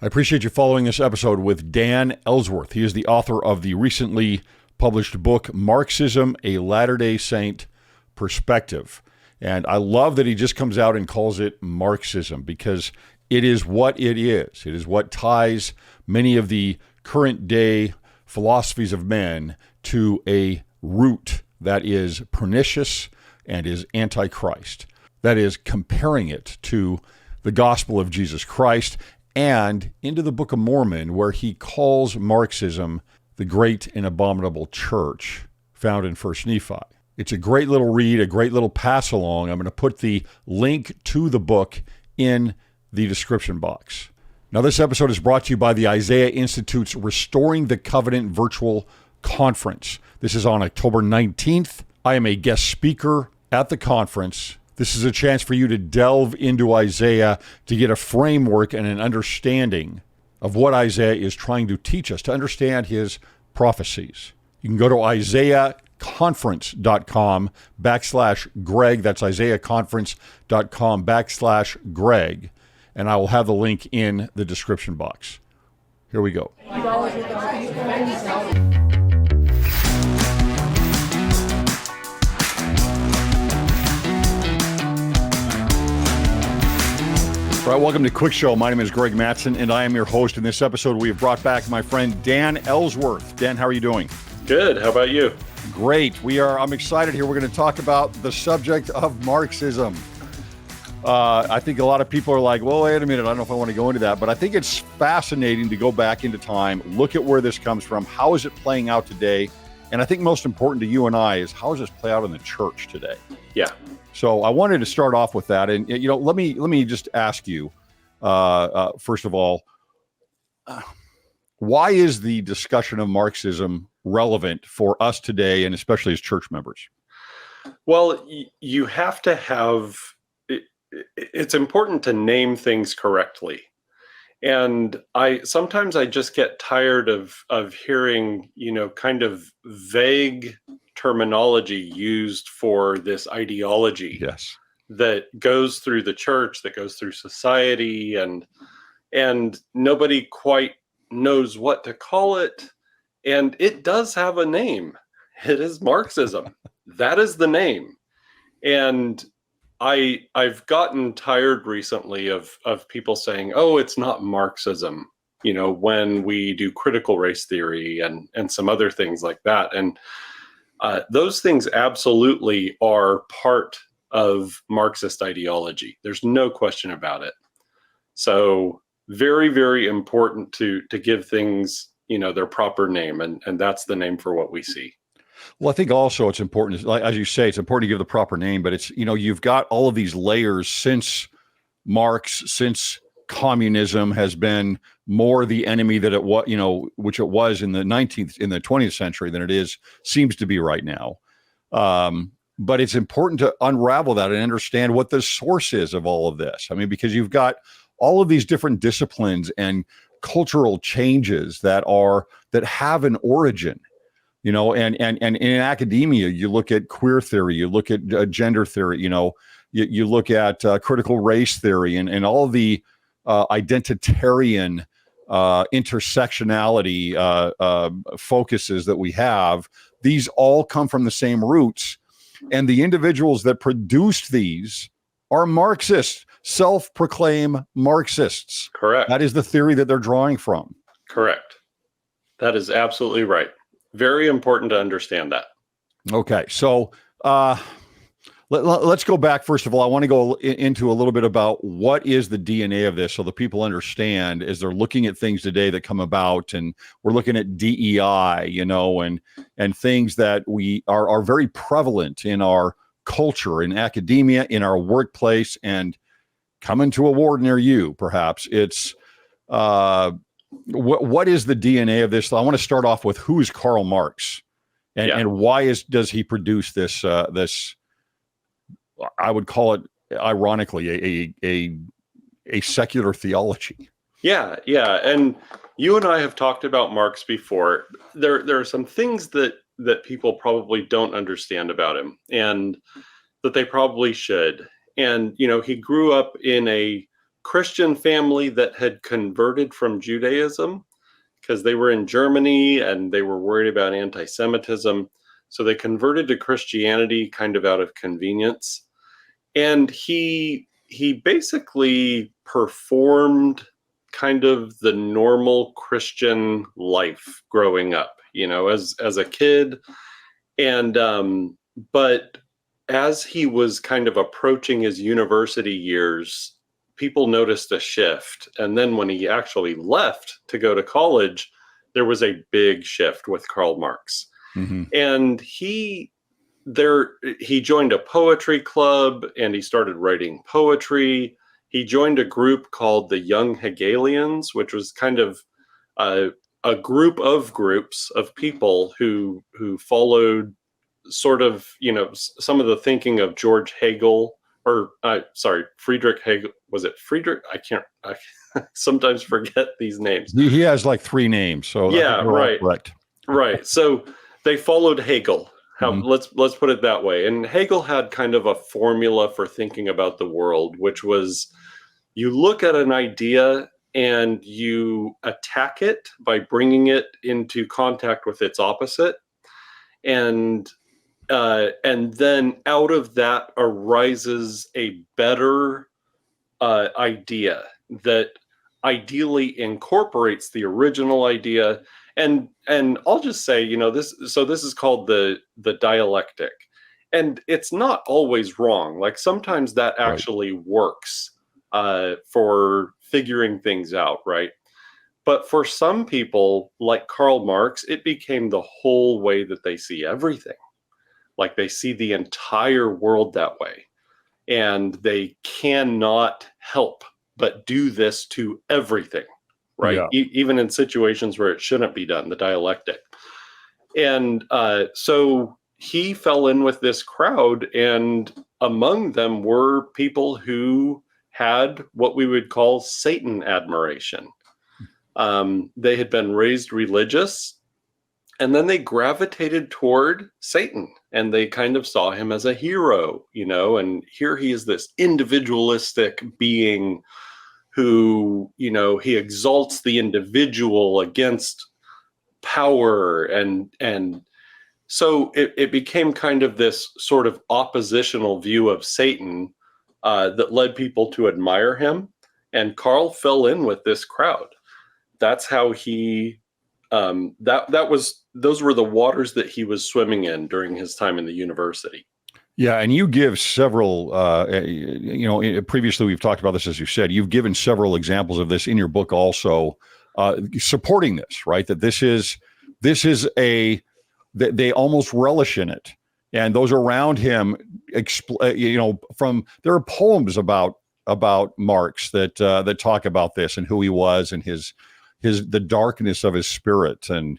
I appreciate you following this episode with Dan Ellsworth. He is the author of the recently published book, Marxism, a Latter-day Saint Perspective. And I love that he just comes out and calls it Marxism because it is what it is. It is what ties many of the current day philosophies of men to a root that is pernicious and is antichrist. That is, comparing it to the gospel of Jesus Christ and into the Book of Mormon, where he calls Marxism the great and abominable church found in 1 Nephi. It's a great little read, a great little pass along. I'm going to put the link to the book in the description box. Now, this episode is brought to you by the Isaiah Institute's Restoring the Covenant virtual conference. This is on October 19th. I am a guest speaker at the conference. This is a chance for you to delve into Isaiah to get a framework and an understanding of what Isaiah is trying to teach us, to understand his prophecies. You can go to isaiahconference.com/Greg. That's isaiahconference.com/Greg. And I will have the link in the description box. Here we go. All right, welcome to Cwic Show. My name is Greg Mattson, and I am your host. In this episode, we have brought back my friend Dan Ellsworth. Dan, how are you doing? Good. How about you? Great. I'm excited here. We're going to talk about the subject of Marxism. I think a lot of people are like, well, wait a minute, I don't know if I want to go into that, but I think it's fascinating to go back into time, look at where this comes from, how is it playing out today, and I think most important to you and I is how does this play out in the church today? Yeah. So I wanted to start off with that, and let me just ask you, first of all, why is the discussion of Marxism relevant for us today, and especially as church members? Well, you have to have. It's important to name things correctly, and sometimes I just get tired of hearing kind of vague terminology used for this ideology. Yes. That goes through the church, that goes through society, and nobody quite knows what to call it. And it does have a name. It is Marxism. That is the name. And I've gotten tired recently of people saying, oh, it's not Marxism, when we do critical race theory and some other things like that. And those things absolutely are part of Marxist ideology. There's no question about it. So very, very important to give things, their proper name. And that's the name for what we see. Well, I think also it's important, as you say, it's important to give the proper name, but it's, you've got all of these layers since Marx, since communism has been more the enemy that it was, which it was in the 20th century than it seems to be right now. But it's important to unravel that and understand what the source is of all of this. I mean, because you've got all of these different disciplines and cultural changes that have an origin. And in academia, you look at queer theory, you look at gender theory, you look at critical race theory and all of the identitarian intersectionality focuses that we have. These all come from the same roots. And the individuals that produced these are Marxists, self-proclaimed Marxists. Correct. That is the theory that they're drawing from. Correct. That is absolutely right. Very important to understand that. Okay, so let's go back. First of all, I want to go into a little bit about what is the DNA of this so the people understand as they're looking at things today that come about, and we're looking at DEI, and things that we are very prevalent in our culture, in academia, in our workplace, and coming to a ward near you, perhaps. It's what is the DNA of this? I want to start off with who is Karl Marx, and why does he produce this? This I would call it, ironically, a secular theology. Yeah, and you and I have talked about Marx before. There are some things that people probably don't understand about him, and that they probably should. And he grew up in a Christian family that had converted from Judaism because they were in Germany and they were worried about anti-Semitism. So they converted to Christianity kind of out of convenience. And he basically performed kind of the normal Christian life growing up, as a kid. And but as he was kind of approaching his university years, people noticed a shift. And then when he actually left to go to college, there was a big shift with Karl Marx. Mm-hmm. And he joined a poetry club and he started writing poetry. He joined a group called the Young Hegelians, which was kind of a group of groups of people who followed sort of, some of the thinking of George Hegel, or Friedrich Hegel. Was it Friedrich? I sometimes forget these names. He has like 3 names. So yeah, right. Correct. Right. So they followed Hegel. Let's put it that way. And Hegel had kind of a formula for thinking about the world, which was you look at an idea and you attack it by bringing it into contact with its opposite. And then out of that arises a better idea that ideally incorporates the original idea. And I'll just say, this is called the dialectic. And it's not always wrong. Like sometimes that actually works for figuring things out, right? But for some people, like Karl Marx, it became the whole way that they see everything. Like they see the entire world that way. And they cannot help but do this to everything, right? Yeah. Even in situations where it shouldn't be done, the dialectic. And so he fell in with this crowd, and among them were people who had what we would call Satan admiration. They had been raised religious, and then they gravitated toward Satan, and they kind of saw him as a hero, and here he is, this individualistic being who, he exalts the individual against power. And so it became kind of this sort of oppositional view of Satan that led people to admire him. And Karl fell in with this crowd. That's how he, those were the waters that he was swimming in during his time in the university. Yeah, and you give several, previously we've talked about this, as you said, you've given several examples of this in your book also, supporting this, right? That this is they almost relish in it. And those around him, there are poems about Marx that talk about this and who he was and the darkness of his spirit and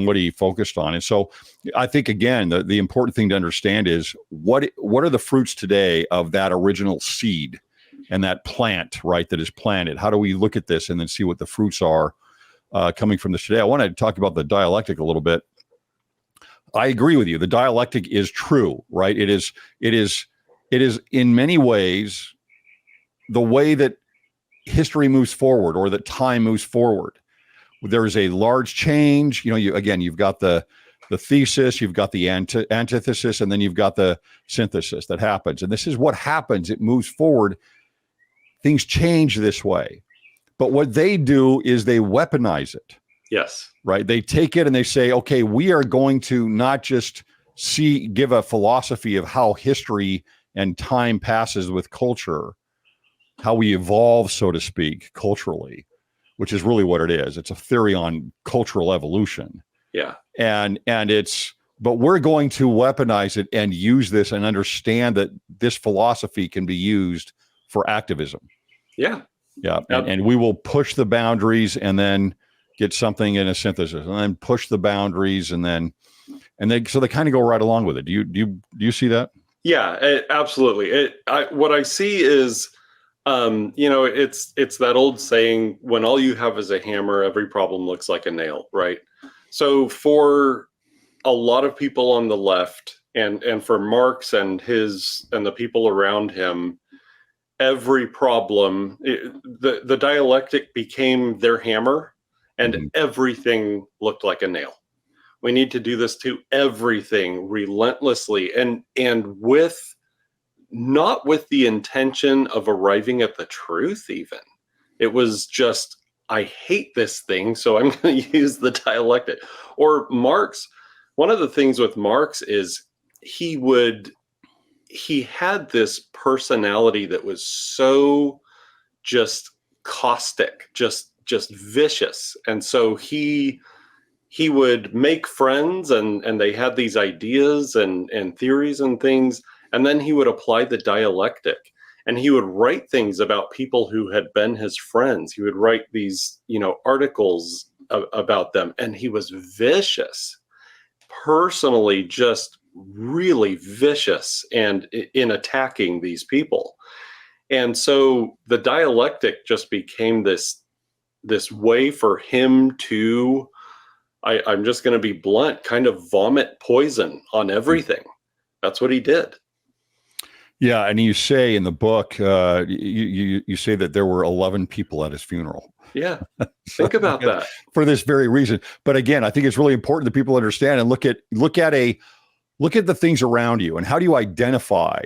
what he focused on. And so I think, again, the important thing to understand is what are the fruits today of that original seed and that plant, right, that is planted? How do we look at this and then see what the fruits are coming from this today? I want to talk about the dialectic a little bit. I agree with you. The dialectic is true, right? It is in many ways the way that history moves forward or that time moves forward. There is a large change. You've got the thesis, you've got the antithesis, and then you've got the synthesis that happens. And this is what happens. It moves forward. Things change this way. But what they do is they weaponize it. Yes. Right. They take it and they say, okay, we are going to not just give a philosophy of how history and time passes with culture, how we evolve, so to speak, culturally, which is really what it is. It's a theory on cultural evolution. Yeah. But we're going to weaponize it and use this and understand that this philosophy can be used for activism. Yeah. Yeah. And we will push the boundaries and then get something in a synthesis and then push the boundaries and then so they kind of go right along with it. Do you see that? Yeah, absolutely. What I see is, it's that old saying, when all you have is a hammer, every problem looks like a nail, right? So for a lot of people on the left and for Marx and the people around him, every problem. The dialectic became their hammer, and everything looked like a nail. We need to do this to everything relentlessly, and with not with the intention of arriving at the truth even. It was just, I hate this thing, so I'm going to use the dialectic. Or Marx, one of the things with Marx is he had this personality that was so just caustic, just vicious. And so he would make friends, and they had these ideas and theories and things, and then he would apply the dialectic, and he would write things about people who had been his friends. He would write these, articles about them, and he was vicious, personally, just really vicious and in attacking these people. And so the dialectic just became this way for him to, I'm just going to be blunt, kind of vomit poison on everything. That's what he did. Yeah, and you say in the book, you say that there were 11 people at his funeral. Yeah, think about that. For this very reason. But again, I think it's really important that people understand and look at the things around you, and how do you identify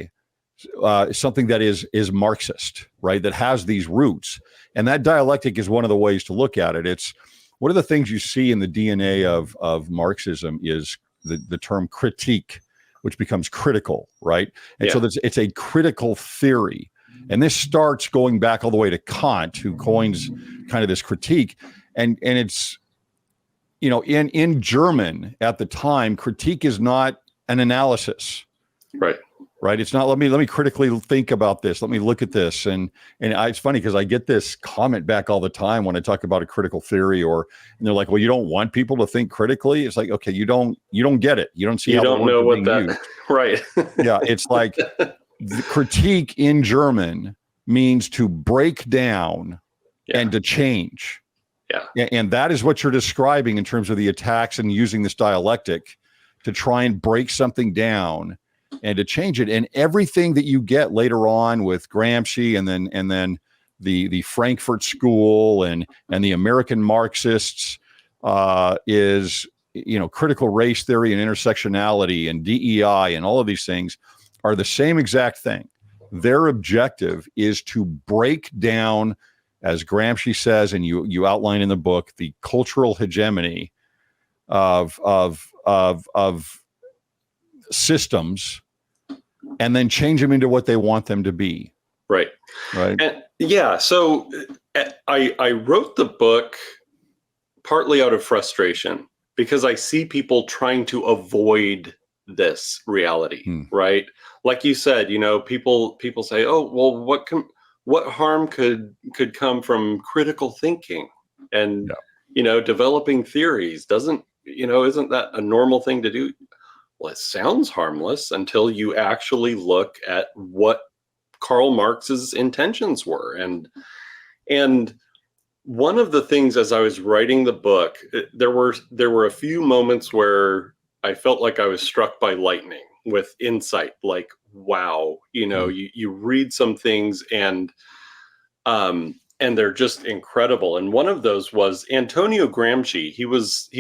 something that is Marxist, right? That has these roots, and that dialectic is one of the ways to look at it. It's one of the things you see in the DNA of Marxism is the term critique, which becomes critical, right? And so it's a critical theory. And this starts going back all the way to Kant, who coins kind of this critique. And it's, in German at the time, critique is not an analysis. Right. It's not, let me critically think about this. Let me look at this. And it's funny because I get this comment back all the time when I talk about a critical theory, and they're like, well, you don't want people to think critically. It's like, okay, you don't get it. You don't see how you don't know what that used. Right. Yeah. It's like the critique in German means to break down and to change. Yeah. And that is what you're describing in terms of the attacks and using this dialectic to try and break something down and to change it. And everything that you get later on with Gramsci and then the Frankfurt School and the American Marxists is, critical race theory and intersectionality and DEI and all of these things are the same exact thing. Their objective is to break down, as Gramsci says, and you outline in the book, the cultural hegemony of systems, and then change them into what they want them to be. Right. And so I wrote the book partly out of frustration, because I see people trying to avoid this reality, right? Like you said, people say, oh, well, what harm could come from critical thinking and, developing theories? Isn't that a normal thing to do? Well, it sounds harmless until you actually look at what Karl Marx's intentions were. And one of the things, as I was writing the book, there were a few moments where I felt like I was struck by lightning with insight, like, wow, you read some things and they're just incredible. And one of those was Antonio Gramsci. He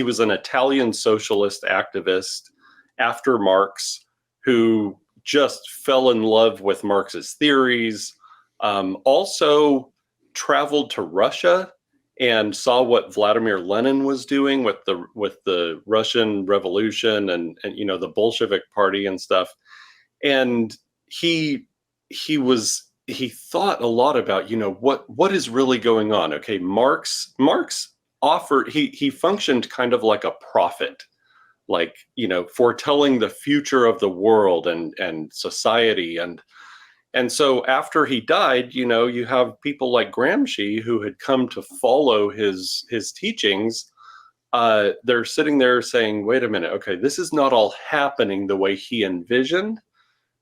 was an Italian socialist activist after Marx, who just fell in love with Marx's theories, also traveled to Russia and saw what Vladimir Lenin was doing with the Russian Revolution and the Bolshevik Party and stuff. And he thought a lot about, what is really going on. Okay, Marx offered, he functioned kind of like a prophet, like, foretelling the future of the world and society. And so after he died, you have people like Gramsci who had come to follow his teachings. They're sitting there saying, wait a minute, okay, this is not all happening the way he envisioned.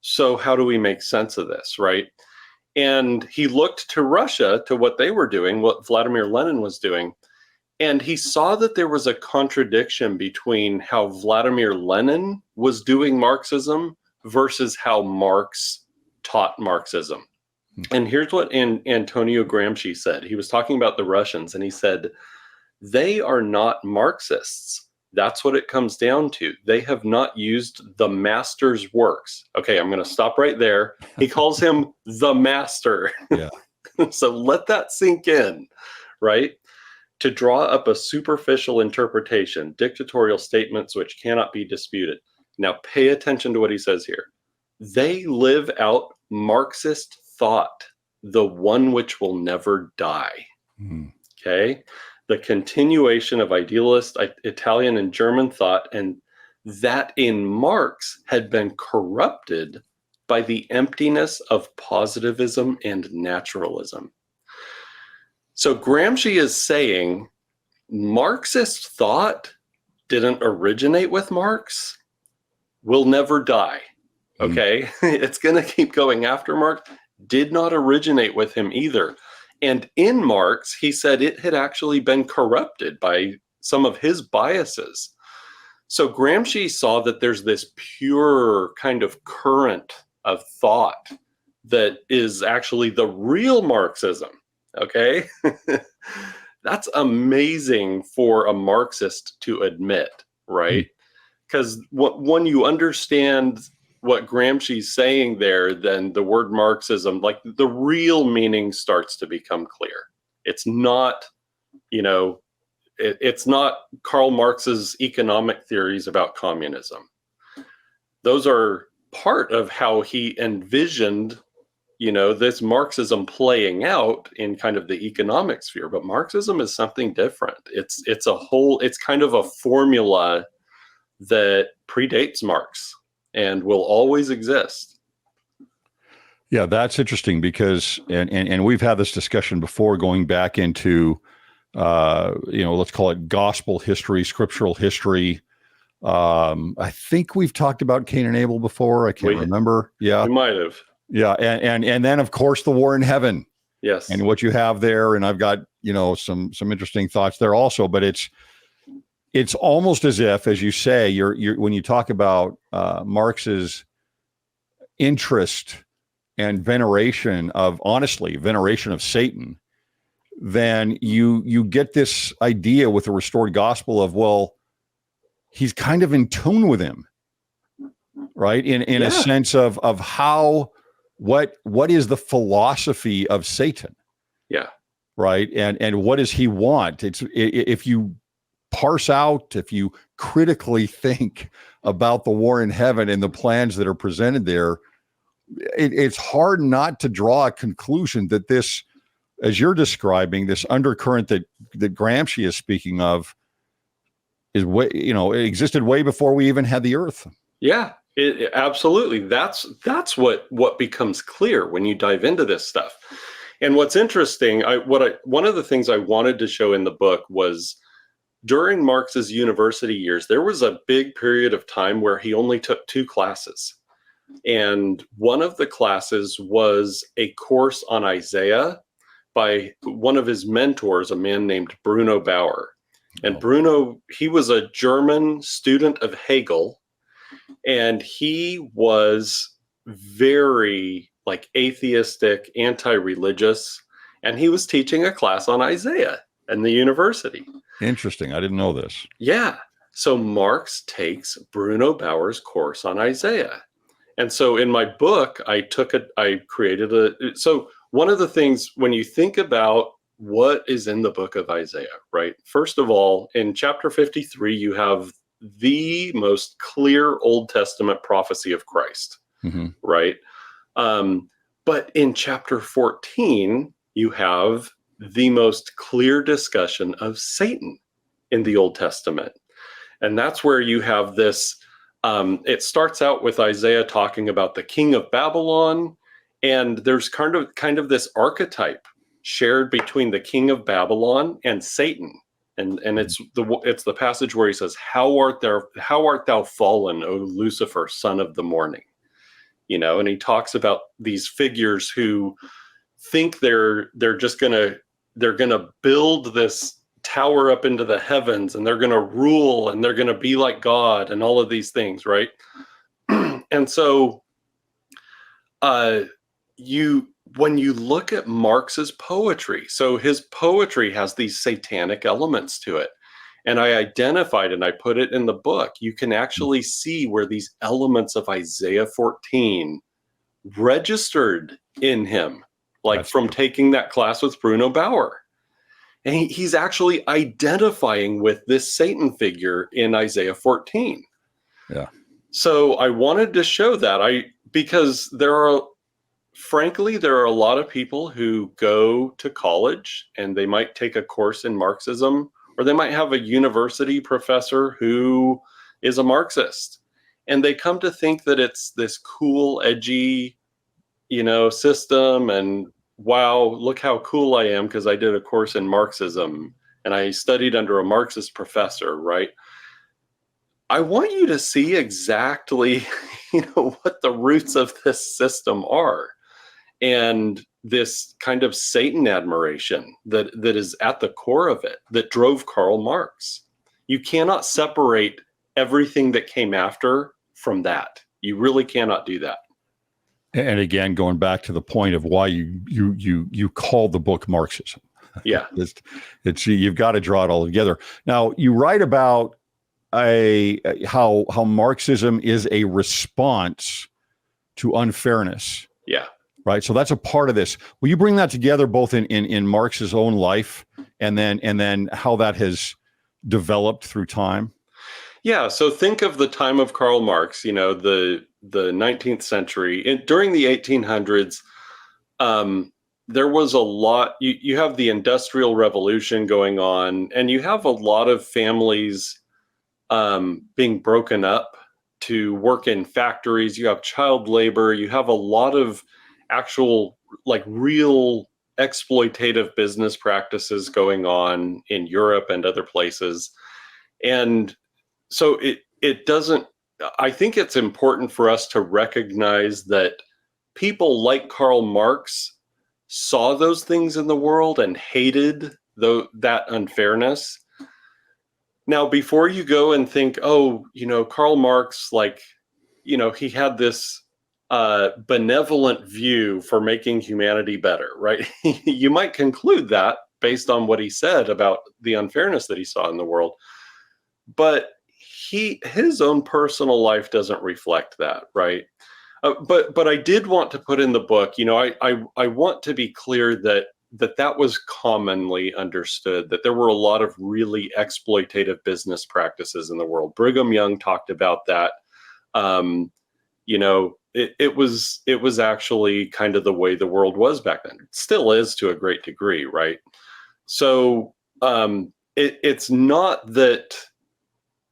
So how do we make sense of this, right? And he looked to Russia, to what they were doing, what Vladimir Lenin was doing. And he saw that there was a contradiction between how Vladimir Lenin was doing Marxism versus how Marx taught Marxism. And here's what Antonio Gramsci said. He was talking about the Russians, and he said, they are not Marxists. That's what it comes down to. They have not used the master's works. Okay, I'm going to stop right there. He calls him the master. Yeah. So let that sink in, right? To draw up a superficial interpretation, dictatorial statements which cannot be disputed. Now pay attention to what he says here. They live out Marxist thought, the one which will never die. Okay? The continuation of idealist Italian and German thought, and that in Marx had been corrupted by the emptiness of positivism and naturalism. So Gramsci is saying Marxist thought didn't originate with Marx, will never die. Okay? It's going to keep going after Marx. Did not originate with him either. And in Marx, he said it had actually been corrupted by some of his biases. So Gramsci saw that there's this pure kind of current of thought that is actually the real Marxism. Okay? That's amazing for a Marxist to admit, right? Because when you understand what Gramsci's saying there, then the word Marxism, like the real meaning starts to become clear. It's not, it's not Karl Marx's economic theories about communism. Those are part of how he envisioned, this Marxism playing out in kind of the economic sphere. But Marxism is something different. It's kind of a formula that predates Marx and will always exist. Yeah, that's interesting because, and we've had this discussion before, going back into, let's call it gospel history, scriptural history. I think we've talked about Cain and Abel before. I can't remember. Yeah, we might have. Yeah, and then of course the war in heaven. Yes, and what you have there, and I've got some interesting thoughts there also. But it's almost as if, as you say, you're when you talk about Marx's interest and veneration of Satan, then you get this idea with the restored gospel of, well, he's kind of in tune with him, right? In a sense of how what is the philosophy of Satan? Yeah. Right. And what does he want? If you parse out, if you critically think about the war in heaven and the plans that are presented there, it's hard not to draw a conclusion that this, as you're describing, this undercurrent that Gramsci is speaking of is it existed way before we even had the earth. Yeah, absolutely. That's what becomes clear when you dive into this stuff. And what's interesting, one of the things I wanted to show in the book was during Marx's university years, there was a big period of time where he only took 2 classes. And one of the classes was a course on Isaiah by one of his mentors, a man named Bruno Bauer. And Bruno, he was a German student of Hegel, and he was very atheistic, anti-religious, and he was teaching a class on Isaiah in the university. Interesting. I didn't know this. Yeah. So Marx takes Bruno Bauer's course on Isaiah. And so in my book, so one of the things when you think about what is in the book of Isaiah, right? First of all, in chapter 53, you have the most clear Old Testament prophecy of Christ, right? But in chapter 14, you have the most clear discussion of Satan in the Old Testament. And that's where you have this, it starts out with Isaiah talking about the king of Babylon, and there's kind of this archetype shared between the king of Babylon and Satan. And it's the passage where he says, how art thou fallen, O Lucifer, son of the morning? And he talks about these figures who think they're gonna build this tower up into the heavens, and they're gonna rule, and they're gonna be like God, and all of these things, right? And so when you look at Marx's poetry, so his poetry has these satanic elements to it. And I identified and I put it in the book. You can actually see where these elements of Isaiah 14 registered in him, like That's from true. taking that class with Bruno Bauer. And he's actually identifying with this Satan figure in Isaiah 14. Yeah. So I wanted to show that because frankly, there are a lot of people who go to college and they might take a course in Marxism, or they might have a university professor who is a Marxist. And they come to think that it's this cool, edgy, system. And wow, look how cool I am because I did a course in Marxism and I studied under a Marxist professor, right? I want you to see exactly, what the roots of this system are. And this kind of Satan admiration that is at the core of it, that drove Karl Marx. You cannot separate everything that came after from that. You really cannot do that. And again, going back to the point of why you call the book Marxism. Yeah. it's you've got to draw it all together. Now, you write about how Marxism is a response to unfairness. Yeah. Right. So that's a part of this. Will you bring that together both in Marx's own life and then how that has developed through time? Yeah. So think of the time of Karl Marx, the 19th century. During the 1800s, there was a lot. You have the Industrial Revolution going on, and you have a lot of families being broken up to work in factories. You have child labor. You have a lot of actual, like, real exploitative business practices going on in Europe and other places. And so it doesn't, I think it's important for us to recognize that people like Karl Marx saw those things in the world and hated that unfairness. Now, before you go and think, Karl Marx, he had this benevolent view for making humanity better, right? You might conclude that based on what he said about the unfairness that he saw in the world. But his own personal life doesn't reflect that, right? But I did want to put in the book, I want to be clear that was commonly understood, that there were a lot of really exploitative business practices in the world. Brigham Young talked about that. It was actually kind of the way the world was back then. It still is to a great degree, right? So it's not that,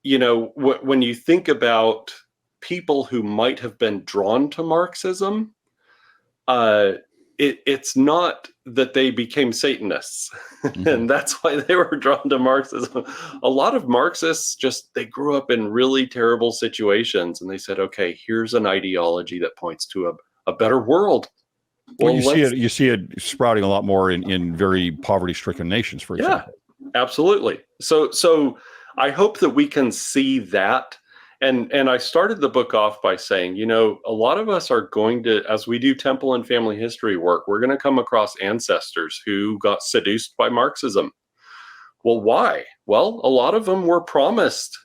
when you think about people who might have been drawn to Marxism, it's not that they became Satanists. Mm-hmm. And that's why they were drawn to Marxism. A lot of Marxists they grew up in really terrible situations, and they said, okay, here's an ideology that points to a better world. Well, you see it sprouting a lot more in very poverty-stricken nations, for example. Yeah, absolutely. So I hope that we can see that. And I started the book off by saying, a lot of us are going to, as we do temple and family history work, we're going to come across ancestors who got seduced by Marxism. Well, why? Well, a lot of them were promised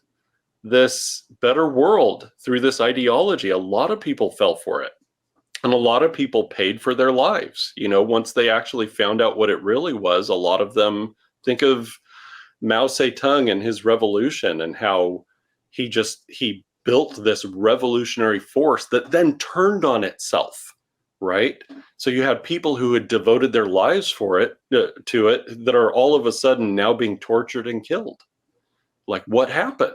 this better world through this ideology. A lot of people fell for it. And a lot of people paid for their lives. Once they actually found out what it really was, a lot of them, think of Mao Zedong and his revolution and how he built this revolutionary force that then turned on itself, right? So you had people who had devoted their lives to it that are all of a sudden now being tortured and killed. Like, what happened,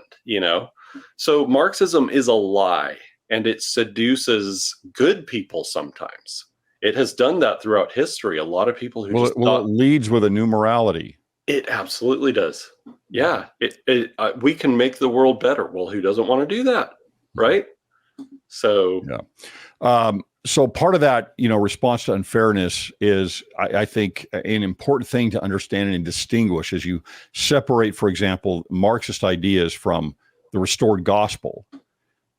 So Marxism is a lie, and it seduces good people sometimes. It has done that throughout history. A lot of people who it leads with a new morality. It absolutely does. Yeah, we can make the world better. Well, who doesn't want to do that, right? So, yeah. So part of that, response to unfairness is, I think, an important thing to understand and distinguish as you separate, for example, Marxist ideas from the restored gospel,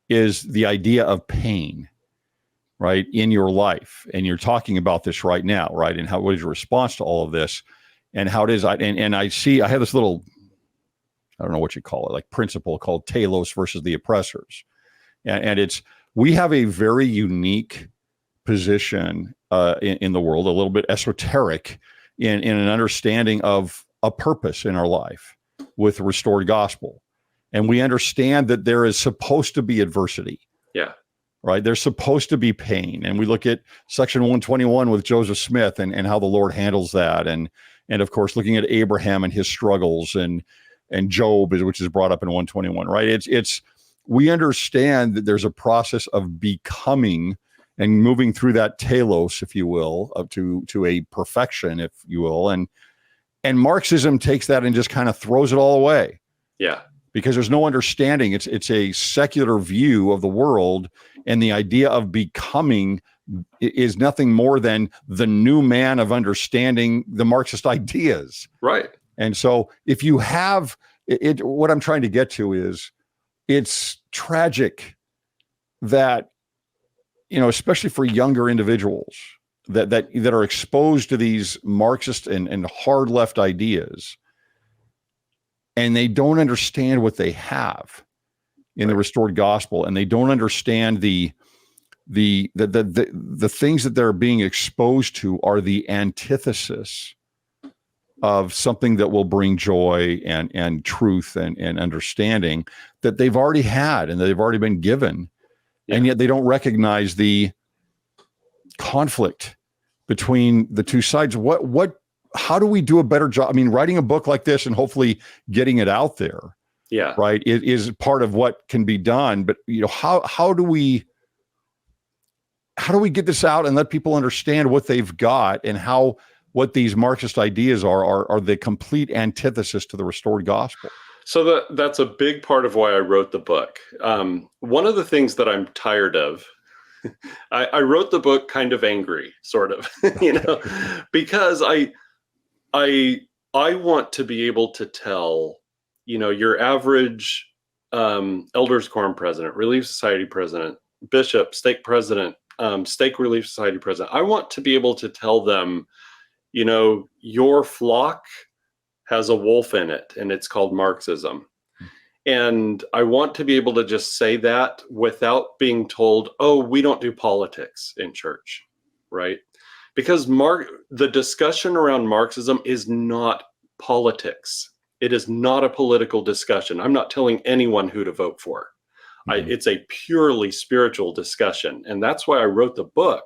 is the idea of pain. right, in your life. And you're talking about this right now, right? And what is your response to all of this? And how it is, I have this little, I don't know what you call it, like principle called telos versus the oppressors. And we have a very unique position in the world, a little bit esoteric in an understanding of a purpose in our life with restored gospel. And we understand that there is supposed to be adversity. Yeah. Right. There's supposed to be pain. And we look at section 121 with Joseph Smith and how the Lord handles that. And of course, looking at Abraham and his struggles and Job, which is brought up in 121, right? We understand that there's a process of becoming and moving through that telos, if you will, up to a perfection, if you will. And Marxism takes that and just kind of throws it all away. Yeah. Because there's no understanding. It's a secular view of the world, and the idea of becoming is nothing more than the new man of understanding the Marxist ideas. Right. And so if you have it, what I'm trying to get to is it's tragic that, especially for younger individuals that are exposed to these Marxist and hard left ideas, and they don't understand what they have in the restored gospel, and they don't understand the things that they're being exposed to are the antithesis of something that will bring joy and truth and understanding that they've already had and that they've already been given. Yeah. And yet they don't recognize the conflict between the two sides. How do we do a better job? I mean, writing a book like this and hopefully getting it out there, right, it is part of what can be done. But how do we get this out and let people understand what they've got and what these Marxist ideas are the complete antithesis to the restored gospel? So that's a big part of why I wrote the book. One of the things that I'm tired of, I wrote the book kind of angry, sort of, because I want to be able to tell, your average Elders Quorum president, Relief Society president, bishop, stake president, stake Relief Society president. I want to be able to tell them, your flock has a wolf in it, and it's called Marxism. And I want to be able to just say that without being told, oh, we don't do politics in church, right? Because the discussion around Marxism is not politics. It is not a political discussion. I'm not telling anyone who to vote for. Mm-hmm. It's a purely spiritual discussion. And that's why I wrote the book.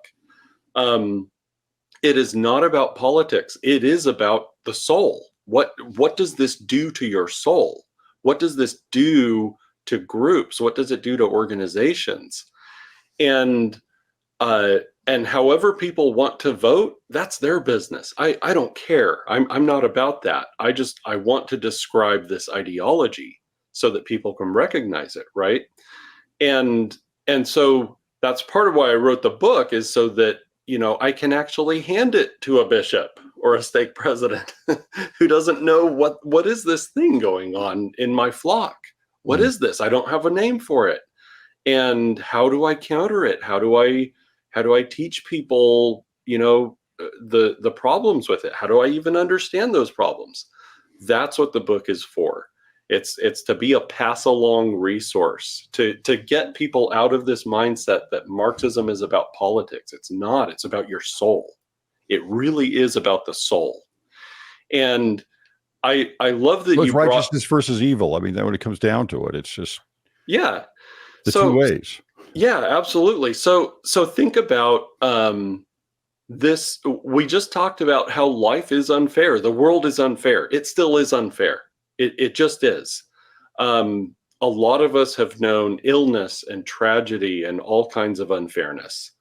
It is not about politics. It is about the soul. What does this do to your soul? What does this do to groups? What does it do to organizations? And however people want to vote, that's their business. I don't care. I'm not about that. I want to describe this ideology so that people can recognize it, right? And so that's part of why I wrote the book, is so that, I can actually hand it to a bishop or a stake president who doesn't know what is this thing going on in my flock? What is this? I don't have a name for it. And how do I counter it? How do I teach people, the problems with it? How do I even understand those problems? That's what the book is for. It's to be a pass along resource to get people out of this mindset that Marxism is about politics. It's not. It's about your soul. It really is about the soul. And I love that you brought righteousness versus evil. I mean, that when it comes down to it, it's just the two ways. Yeah, absolutely. So think about this. We just talked about how life is unfair. The world is unfair. It still is unfair. It just is. A lot of us have known illness and tragedy and all kinds of unfairness.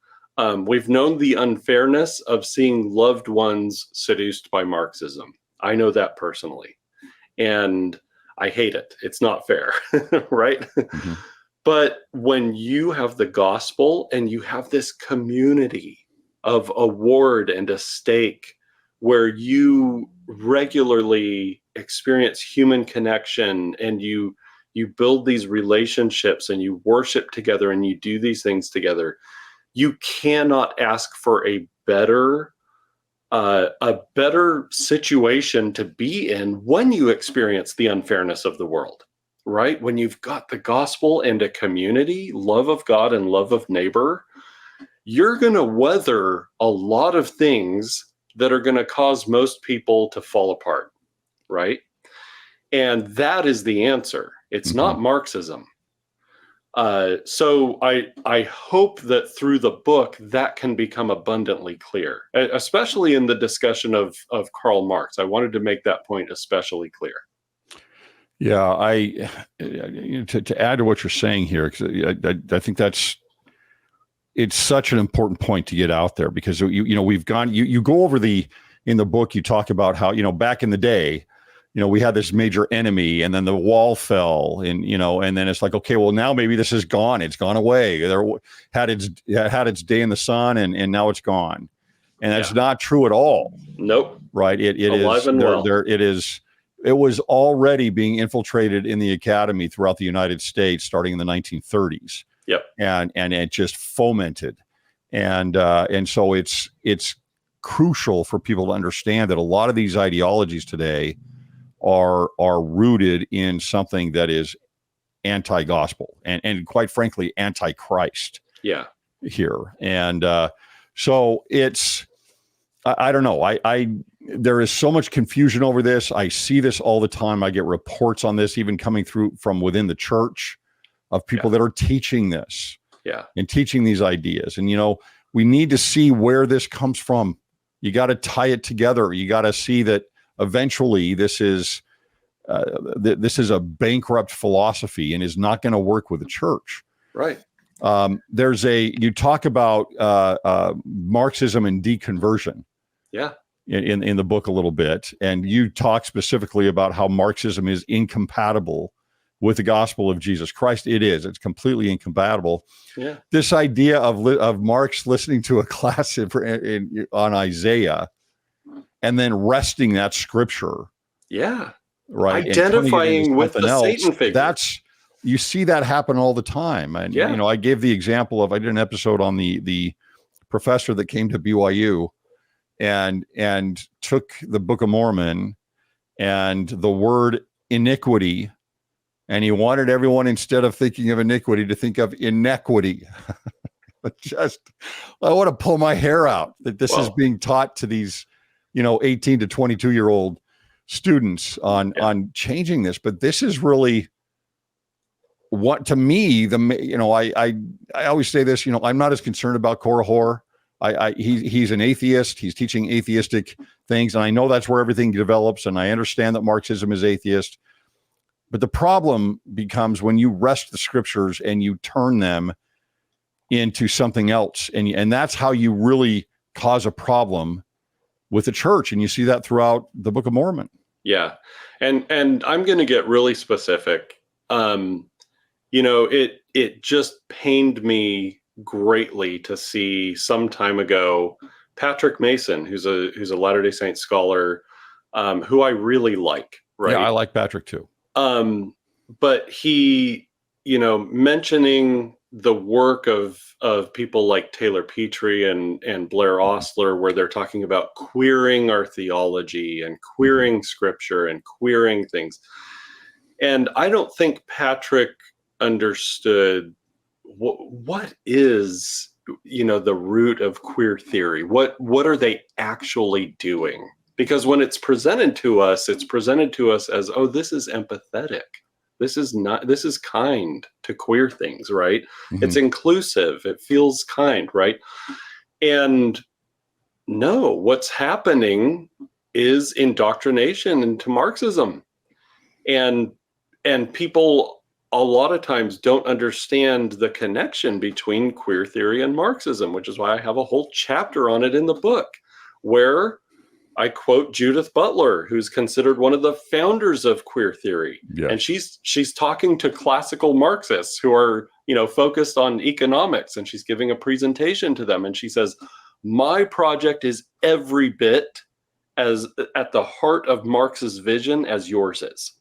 We've known the unfairness of seeing loved ones seduced by Marxism. I know that personally. And I hate it. It's not fair, right? Mm-hmm. But when you have the gospel and you have this community of a ward and a stake where you regularly experience human connection and you build these relationships and you worship together and you do these things together, you cannot ask for a better situation to be in when you experience the unfairness of the world, right? When you've got the gospel and a community, love of God and love of neighbor, you're going to weather a lot of things that are going to cause most people to fall apart, right? And that is the answer. It's not Marxism. So I hope that through the book that can become abundantly clear, especially in the discussion of Karl Marx. I wanted to make that point especially clear. Yeah, to add to what you're saying here, because I think it's such an important point to get out there, because we've gone, you go over in the book, you talk about how, back in the day, we had this major enemy, and then the wall fell, and then it's like, okay, well, now maybe this is gone. It's gone away. There had its day in the sun, and now it's gone. And that's not true at all. Nope. Right. It alive is and well. It was already being infiltrated in the academy throughout the United States, starting in the 1930s. Yep. And it just fomented. And so it's crucial for people to understand that a lot of these ideologies today are rooted in something that is anti-gospel and quite frankly anti-Christ. Yeah. Here. And so it's, I don't know. There is so much confusion over this. I see this all the time. I get reports on this, even coming through from within the church, of people that are teaching this. Yeah. And teaching these ideas. And, we need to see where this comes from. You got to tie it together. You got to see that eventually this is a bankrupt philosophy and is not going to work with the church. Right. You talk about Marxism and deconversion. Yeah. In the book a little bit, and you talk specifically about how Marxism is incompatible with the gospel of Jesus Christ. It's completely incompatible. Yeah. This idea of Marx listening to a class on Isaiah and then wresting that scripture. Yeah. Right. Identifying with the Satan figure. You see that happen all the time. And, I gave the example of, I did an episode on the professor that came to BYU and took the Book of Mormon and the word iniquity, and he wanted everyone, instead of thinking of iniquity, to think of inequity. I want to pull my hair out that this is being taught to these, 18 to 22-year-old students on changing this. But this is really what, to me, I always say this, I'm not as concerned about Korihor. He's an atheist. He's teaching atheistic things. And I know that's where everything develops. And I understand that Marxism is atheist. But the problem becomes when you wrest the scriptures and you turn them into something else. And that's how you really cause a problem with the church. And you see that throughout the Book of Mormon. Yeah. And I'm going to get really specific. It just pained me greatly to see some time ago Patrick Mason, who's a Latter-day Saint scholar, who I really like. Right. Yeah, I like Patrick too. But he, mentioning the work of people like Taylor Petrie and Blair Ostler, where they're talking about queering our theology and queering scripture and queering things. And I don't think Patrick understood what is, the root of queer theory. What are they actually doing? Because when it's presented to us as, oh, this is empathetic. This is kind to queer things, right? Mm-hmm. It's inclusive. It feels kind, right? And no, what's happening is indoctrination into Marxism. And people a lot of times don't understand the connection between queer theory and Marxism, which is why I have a whole chapter on it in the book, where I quote Judith Butler, who's considered one of the founders of queer theory. Yes. And she's talking to classical Marxists who are, focused on economics, and she's giving a presentation to them. And she says, my project is every bit as at the heart of Marx's vision as yours is.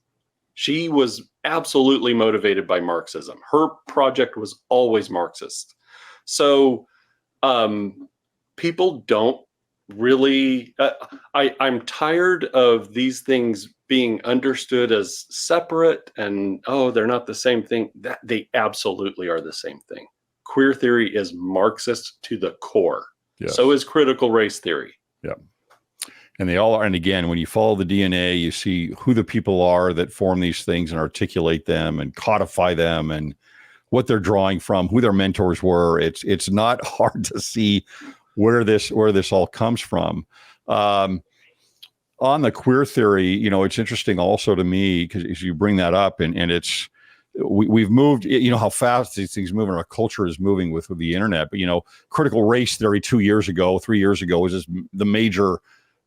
She was absolutely motivated by Marxism. Her project was always Marxist. So People don't really, I'm tired of these things being understood as separate and, oh, they're not the same thing. That they absolutely are the same thing. Queer theory is Marxist to the core. Yes. So is critical race theory. Yeah. And they all are. And again, when you follow the DNA, you see who the people are that form these things and articulate them and codify them and what they're drawing from, who their mentors were. It's not hard to see where this all comes from. On the queer theory, it's interesting also to me because as you bring that up, and it's we've moved. How fast these things move, and our culture is moving with the internet. But critical race theory 3 years ago was just the major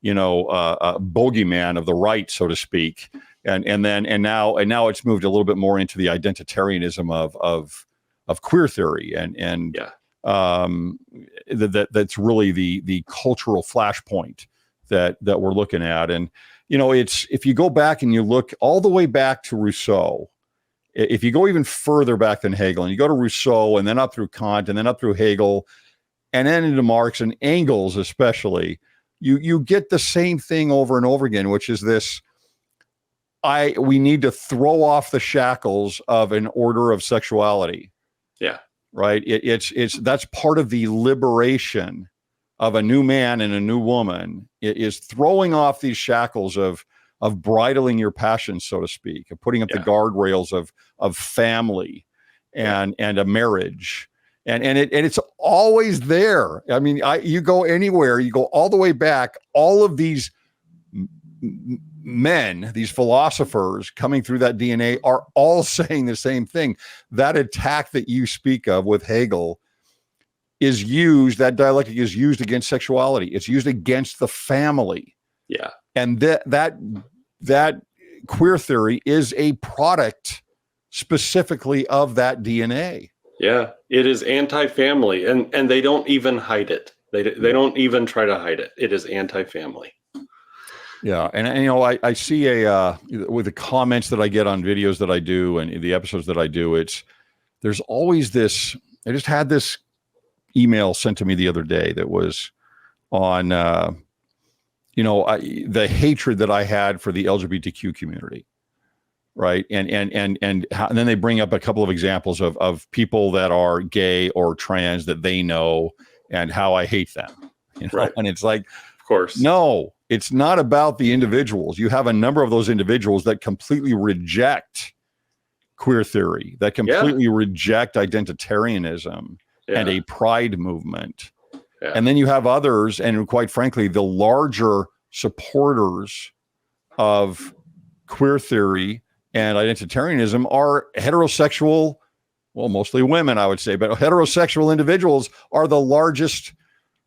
bogeyman of the right, so to speak. And now it's moved a little bit more into the identitarianism of queer theory, and that's really the cultural flashpoint that we're looking at. And it's, if you go back and you look all the way back to Rousseau, if you go even further back than Hegel, and you go to Rousseau and then up through Kant and then up through Hegel and then into Marx and Engels especially, you get the same thing over and over again, which is this: we need to throw off the shackles of an order of sexuality. Yeah. Right. It's that's part of the liberation of a new man and a new woman. It is throwing off these shackles of bridling your passions, so to speak, of putting up the guardrails of family and a marriage. And it's always there. I mean, you go anywhere, you go all the way back, all of these men, these philosophers coming through that DNA are all saying the same thing. That attack that you speak of with Hegel is used, that dialectic is used against sexuality. It's used against the family. Yeah. And that queer theory is a product specifically of that DNA. Yeah. It is anti-family, and they don't even hide it. They don't even try to hide it. It is anti-family. Yeah. And I see with the comments that I get on videos that I do and the episodes that I do, there's always this. I just had this email sent to me the other day that was on, the hatred that I had for the LGBTQ community. Right. And then they bring up a couple of examples of people that are gay or trans that they know and how I hate them. Right. And it's like, of course, no, it's not about the individuals. You have a number of those individuals that completely reject queer theory, that completely reject identitarianism and a pride movement. Yeah. And then you have others, and quite frankly, the larger supporters of queer theory and identitarianism are heterosexual, well, mostly women, I would say, but heterosexual individuals are the largest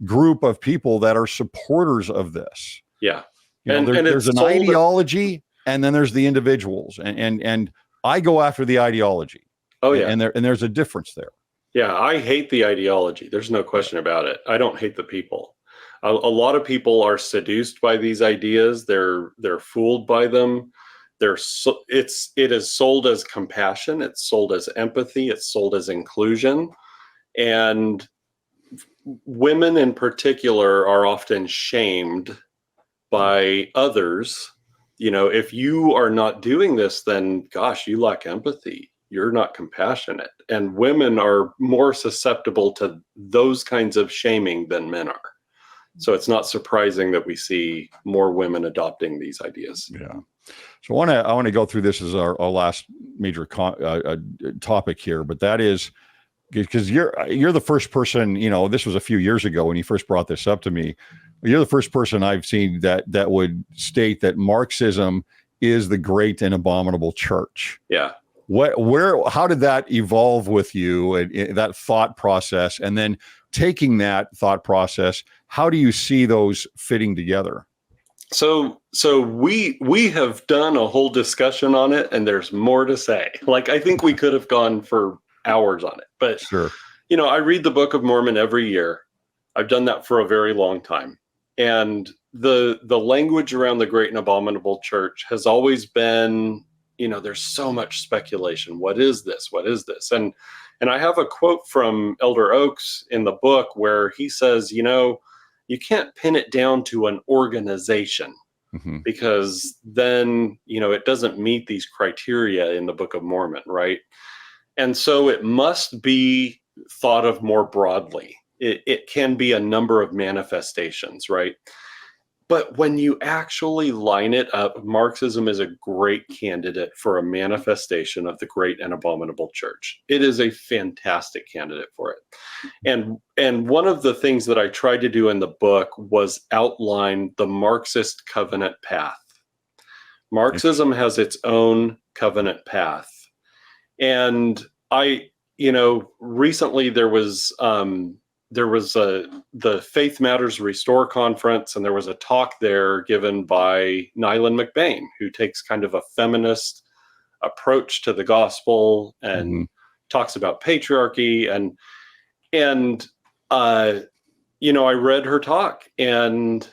group of people that are supporters of this. Yeah. There's an ideology, and then there's the individuals, and I go after the ideology. Oh yeah. And there's a difference there. Yeah. I hate the ideology. There's no question about it. I don't hate the people. A lot of people are seduced by these ideas. They're fooled by them. It is sold as compassion. It's sold as empathy. It's sold as inclusion. And women in particular are often shamed by others. If you are not doing this, then gosh, you lack empathy. You're not compassionate. And women are more susceptible to those kinds of shaming than men are. So it's not surprising that we see more women adopting these ideas. Yeah. So I want to go through this as our last major topic here, but that is because you're the first person, this was a few years ago when you first brought this up to me. You're the first person I've seen that would state that Marxism is the great and abominable church. Yeah. How did that evolve with you, and that thought process? And then taking that thought process, how do you see those fitting together? So we have done a whole discussion on it, and there's more to say. Like, I think we could have gone for hours on it, but sure. I read the Book of Mormon every year. I've done that for a very long time. And the language around the great and abominable church has always been, there's so much speculation. What is this? What is this? And I have a quote from Elder Oaks in the book where he says, you can't pin it down to an organization, because then, it doesn't meet these criteria in the Book of Mormon, right? And so it must be thought of more broadly. It can be a number of manifestations, right? But when you actually line it up, Marxism is a great candidate for a manifestation of the great and abominable church. It is a fantastic candidate for it. And one of the things that I tried to do in the book was outline the Marxist covenant path. Marxism has its own covenant path. And recently there was the Faith Matters Restore conference, and there was a talk there given by Nylan McBain, who takes kind of a feminist approach to the gospel and talks about patriarchy. And I read her talk, and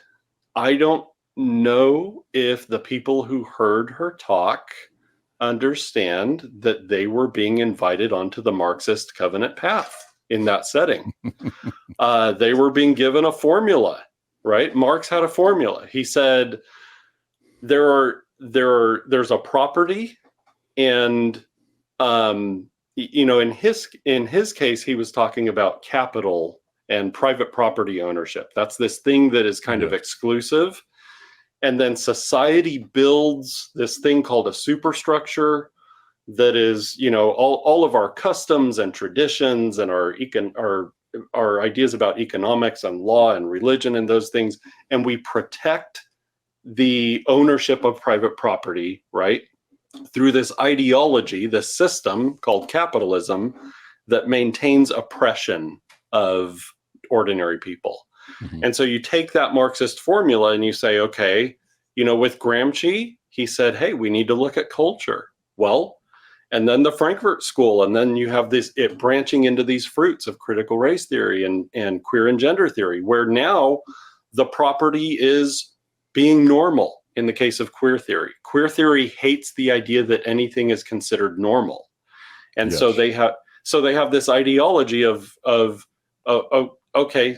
I don't know if the people who heard her talk understand that they were being invited onto the Marxist covenant path in that setting. They were being given a formula, right? Marx had a formula. He said, there's a property, and in his case, he was talking about capital and private property ownership. That's this thing that is kind of exclusive. And then society builds this thing called a superstructure that is, all of our customs and traditions and our ideas about economics and law and religion and those things. And we protect the ownership of private property, right, through this ideology, this system called capitalism that maintains oppression of ordinary people. And so you take that Marxist formula and you say, okay, with Gramsci, he said, hey, we need to look at culture. Well, and then the Frankfurt School, and then you have it branching into these fruits of critical race theory and queer and gender theory, where now the property is being normal in the case of queer theory. Queer theory hates the idea that anything is considered normal. And so they have this ideology of okay,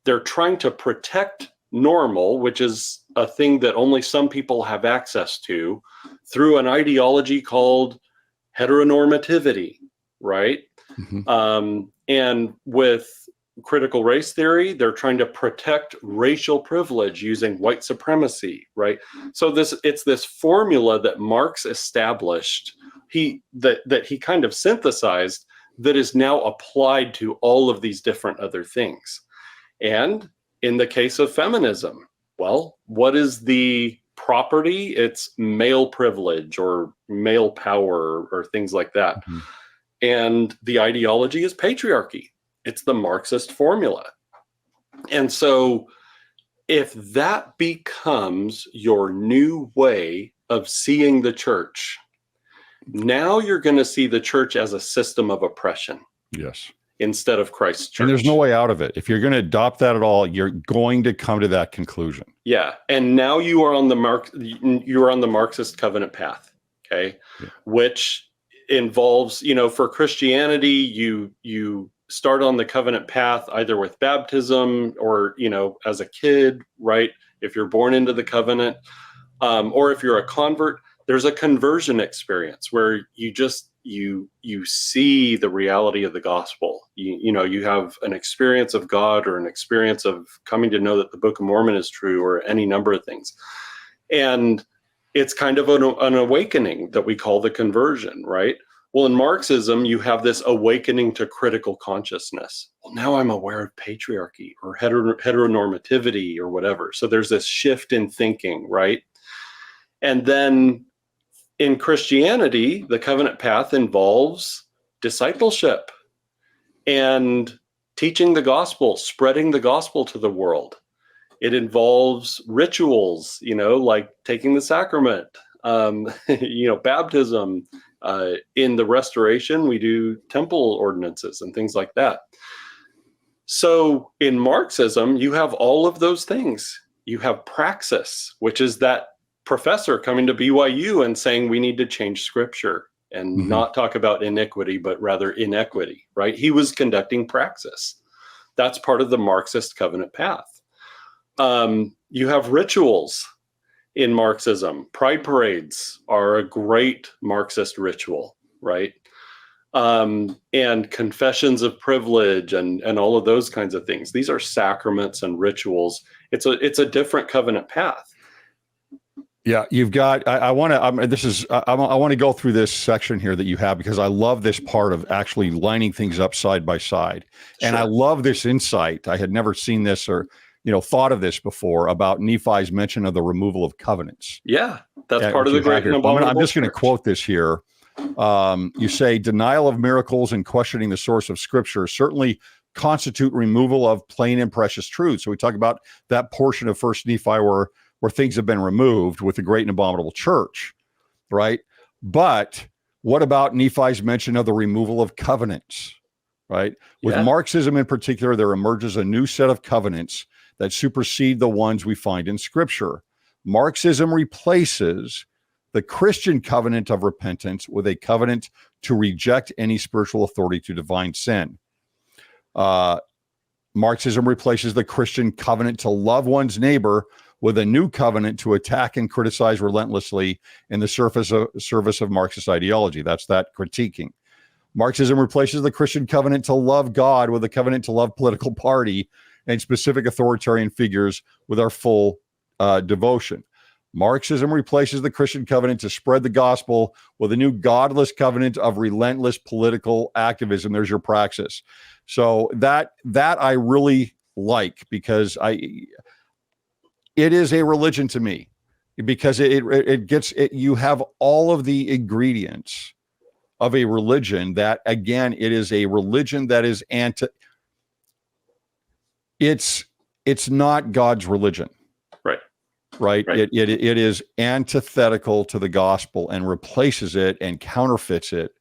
they're trying to protect normal, which is a thing that only some people have access to, through an ideology called heteronormativity, right? And with critical race theory, they're trying to protect racial privilege using white supremacy, right? So it's this formula that Marx established, that he kind of synthesized, that is now applied to all of these different other things. And in the case of feminism, well, what is the property? It's male privilege or male power or things like that. And the ideology is patriarchy. It's the Marxist formula. And so if that becomes your new way of seeing the church, now you're going to see the church as a system of oppression. Yes. Instead of Christ's church. And there's no way out of it. If you're going to adopt that at all, you're going to come to that conclusion. Yeah. And now you are on the Marxist covenant path, okay? Yeah. Which involves, for Christianity, you start on the covenant path either with baptism or, as a kid, right? If you're born into the covenant, or if you're a convert, there's a conversion experience where you see the reality of the gospel. You have an experience of God, or an experience of coming to know that the Book of Mormon is true, or any number of things. And it's kind of an awakening that we call the conversion, right? Well, in Marxism, you have this awakening to critical consciousness. Well, now I'm aware of patriarchy or heteronormativity or whatever. So there's this shift in thinking, right? And then in Christianity, the covenant path involves discipleship and teaching the gospel, spreading the gospel to the world. It involves rituals, like taking the sacrament, baptism. In the Restoration, we do temple ordinances and things like that. So in Marxism, you have all of those things. You have praxis, which is that professor coming to BYU and saying we need to change scripture and not talk about iniquity, but rather inequity, right? He was conducting praxis. That's part of the Marxist covenant path. You have rituals in Marxism. Pride parades are a great Marxist ritual, right? And confessions of privilege and all of those kinds of things. These are sacraments and rituals. It's a different covenant path. Yeah, you've got. I want to. I want to go through this section here that you have because I love this part of actually lining things up side by side, and I love this insight. I had never seen this or thought of this before about Nephi's mention of the removal of covenants. Yeah, that's part of the great and abominable. I'm just going to quote this here. You say denial of miracles and questioning the source of Scripture certainly constitute removal of plain and precious truth. So we talk about that portion of First Nephi where things have been removed with the great and abominable church, right? But what about Nephi's mention of the removal of covenants, right? With Marxism in particular, there emerges a new set of covenants that supersede the ones we find in Scripture. Marxism replaces the Christian covenant of repentance with a covenant to reject any spiritual authority to divine sin. Marxism replaces the Christian covenant to love one's neighbor with a new covenant to attack and criticize relentlessly in the service of Marxist ideology. That's that critiquing. Marxism replaces the Christian covenant to love God with a covenant to love political party and specific authoritarian figures with our full devotion. Marxism replaces the Christian covenant to spread the gospel with a new godless covenant of relentless political activism. There's your praxis. So that I really like because it is a religion to me because you have all of the ingredients of a religion that, again, it is a religion that is it's not God's religion. Right. It is antithetical to the gospel and replaces it and counterfeits it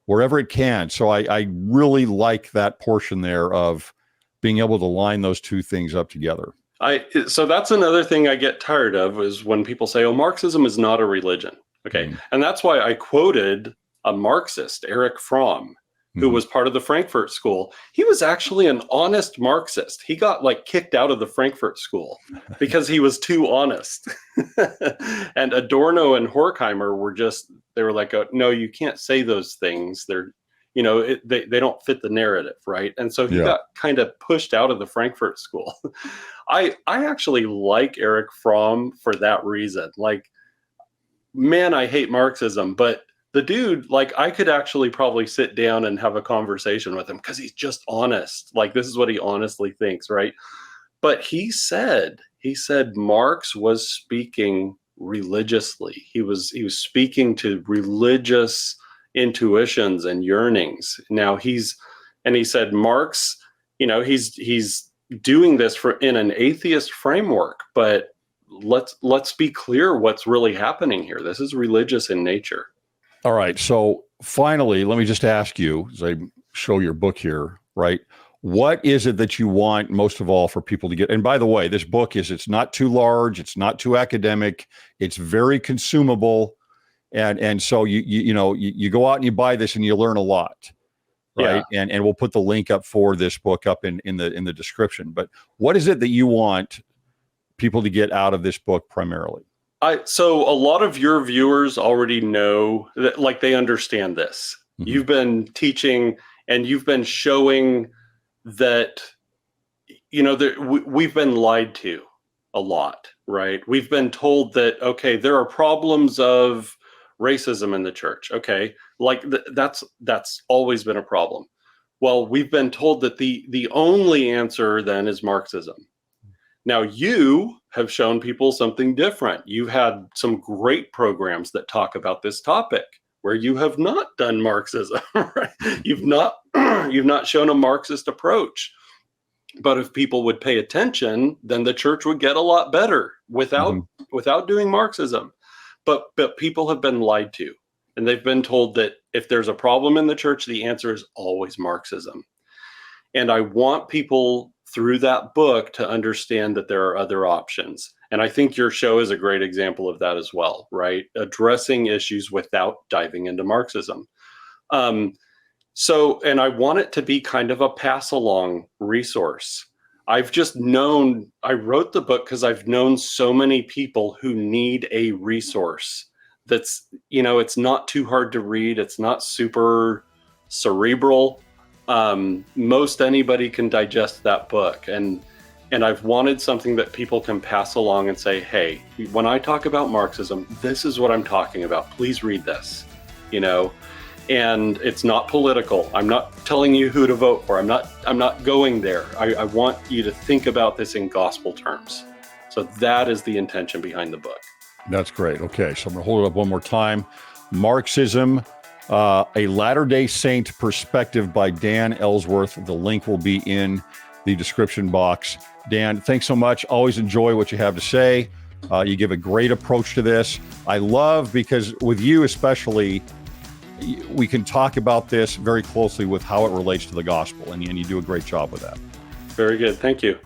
wherever it can. So I really like that portion there of being able to line those two things up together. So that's another thing I get tired of is when people say, oh, Marxism is not a religion. Okay. And that's why I quoted a Marxist, Erich Fromm, who was part of the Frankfurt School. He was actually an honest Marxist. He got kicked out of the Frankfurt School because he was too honest. And Adorno and Horkheimer they were like, no, you can't say those things. They're, they don't fit the narrative, right? And so he got kind of pushed out of the Frankfurt School. I actually like Erich Fromm for that reason. Man, I hate Marxism, but the dude, I could actually probably sit down and have a conversation with him because he's just honest. This is what he honestly thinks, right? But he said Marx was speaking religiously. He was speaking to religious intuitions and yearnings. Now he said Marx, he's doing this in an atheist framework, but let's be clear what's really happening here. This is religious in nature. All right. So finally, let me just ask you, as I show your book here, right? What is it that you want most of all for people to get? And by the way, this book it's not too large. It's not too academic. It's very consumable. And so you go out and you buy this and you learn a lot. Right. Yeah. And we'll put the link up for this book up in the description. But what is it that you want people to get out of this book primarily? So a lot of your viewers already know that, they understand this. You've been teaching and you've been showing that, we've been lied to a lot, right? We've been told that, okay, there are problems of racism in the church. Okay. That's always been a problem. Well, we've been told that the only answer then is Marxism. Now, you have shown people something different. You've had some great programs that talk about this topic where you have not done Marxism, right? You've not shown a Marxist approach. But if people would pay attention, then the church would get a lot better without doing Marxism. But people have been lied to, and they've been told that if there's a problem in the church, the answer is always Marxism. And I want people through that book to understand that there are other options. And I think your show is a great example of that as well, right? Addressing issues without diving into Marxism. And I want it to be kind of a pass along resource. I wrote the book because I've known so many people who need a resource that's, it's not too hard to read. It's not super cerebral. Most anybody can digest that book. And I've wanted something that people can pass along and say, hey, when I talk about Marxism, this is what I'm talking about. Please read this, and it's not political. I'm not telling you who to vote for. I'm not going there. I want you to think about this in gospel terms. So that is the intention behind the book. That's great. Okay, so I'm going to hold it up one more time. Marxism, a Latter-day Saint Perspective by Dan Ellsworth. The link will be in the description box. Dan, thanks so much. Always enjoy what you have to say. You give a great approach to this. I love, because with you especially, we can talk about this very closely with how it relates to the gospel, and you do a great job with that. Very good. Thank you.